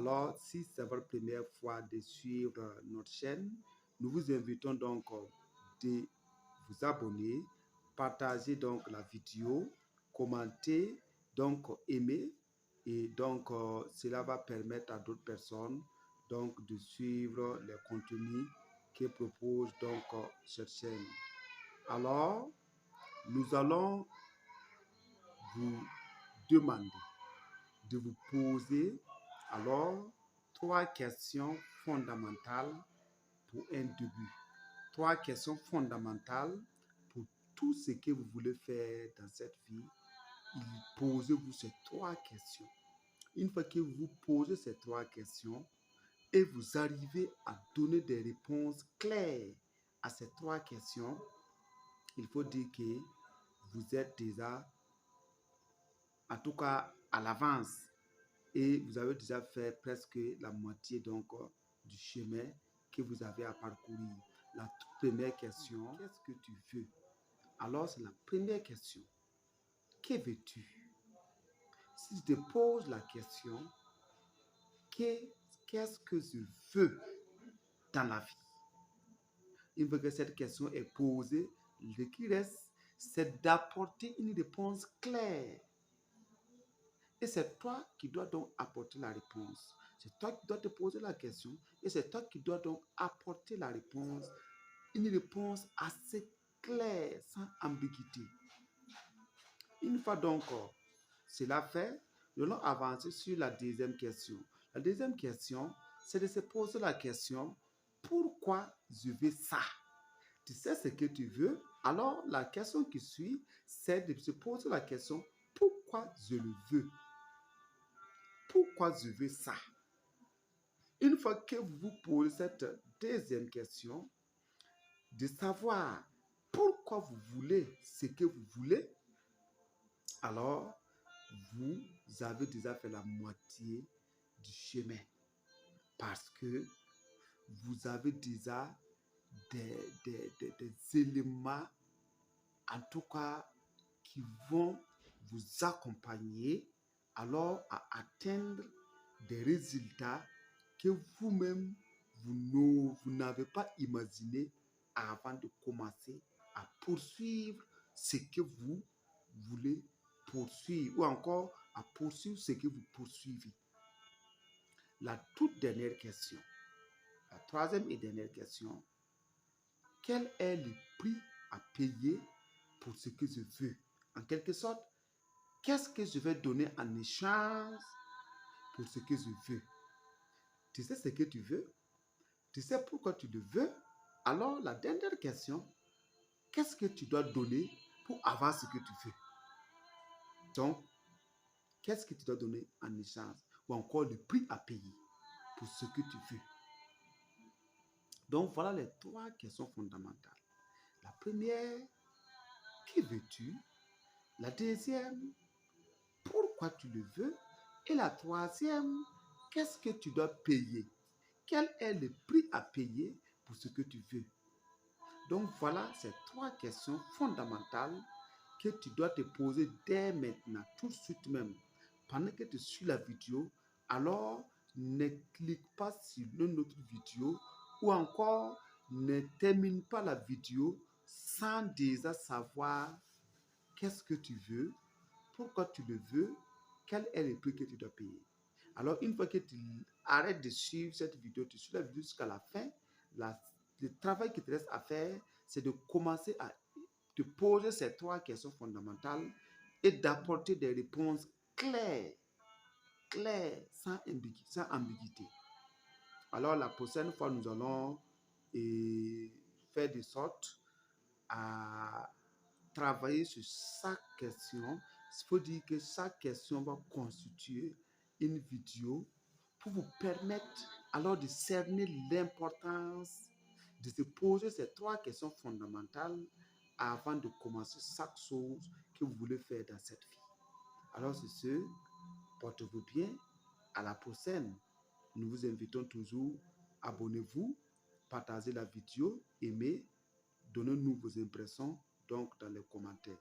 Alors, si c'est votre première fois de suivre notre chaîne, nous vous invitons donc de vous abonner, partager donc la vidéo, commenter, donc aimer, et donc cela va permettre à d'autres personnes donc de suivre les contenus que propose donc cette chaîne. Alors, nous allons vous demander de vous poser alors 3 questions fondamentales pour un début. 3 questions fondamentales pour tout ce que vous voulez faire dans cette vie. Posez-vous ces 3 questions. Une fois que vous posez ces 3 questions et vous arrivez à donner des réponses claires à ces 3 questions, il faut dire que vous êtes déjà, en tout cas à l'avance, et vous avez déjà fait presque la moitié donc du chemin que vous avez à parcourir. La toute première question, qu'est-ce que tu veux? Alors c'est la première question. Que veux-tu? Si je te pose la question, qu'est-ce que je veux dans la vie? Une fois que cette question est posée, ce qui reste, c'est d'apporter une réponse claire. Et c'est toi qui dois donc apporter la réponse. C'est toi qui dois te poser la question et c'est toi qui dois donc apporter la réponse. Une réponse assez claire, sans ambiguïté. Une fois donc cela fait, nous allons avancer sur la deuxième question. La deuxième question, c'est de se poser la question, pourquoi je veux ça? Tu sais ce que tu veux, alors la question qui suit, c'est de se poser la question, pourquoi je le veux? Pourquoi je veux ça? Une fois que vous vous posez cette deuxième question, de savoir pourquoi vous voulez ce que vous voulez, alors vous avez déjà fait la moitié du chemin. Parce que vous avez déjà des éléments, en tout cas, qui vont vous accompagner alors à atteindre des résultats que vous-même, vous n'avez pas imaginé avant de commencer à poursuivre ce que vous voulez poursuivre ou encore à poursuivre ce que vous poursuivez. La toute dernière question, la troisième et dernière question, quel est le prix à payer pour ce que je veux? En quelque sorte, qu'est-ce que je vais donner en échange pour ce que je veux? Tu sais ce que tu veux? Tu sais pourquoi tu le veux? Alors, la dernière question, qu'est-ce que tu dois donner pour avoir ce que tu veux? Donc, qu'est-ce que tu dois donner en échange? Ou encore le prix à payer pour ce que tu veux? Donc, voilà les 3 questions fondamentales. La première, qui veux-tu? La deuxième, pourquoi tu le veux? Et la troisième, qu'est-ce que tu dois payer? Quel est le prix à payer pour ce que tu veux? Donc voilà ces 3 questions fondamentales que tu dois te poser dès maintenant, tout de suite même. Pendant que tu suis la vidéo, alors ne clique pas sur une autre vidéo ou encore ne termine pas la vidéo sans déjà savoir qu'est-ce que tu veux, pourquoi tu le veux, quel est le prix que tu dois payer. Alors, une fois que tu arrêtes de suivre cette vidéo, tu suis la vidéo jusqu'à la fin, le travail qui te reste à faire, c'est de commencer à te poser ces 3 questions fondamentales et d'apporter des réponses claires, sans ambiguïté. Alors, la prochaine fois, nous allons faire de sorte à travailler sur chaque question. Il faut dire que chaque question va constituer une vidéo pour vous permettre alors de cerner l'importance de se poser ces 3 questions fondamentales avant de commencer chaque chose que vous voulez faire dans cette vie. Alors c'est ce, portez-vous bien, à la prochaine. Nous vous invitons toujours, abonnez-vous, partagez la vidéo, aimez, donnez-nous vos impressions donc dans les commentaires.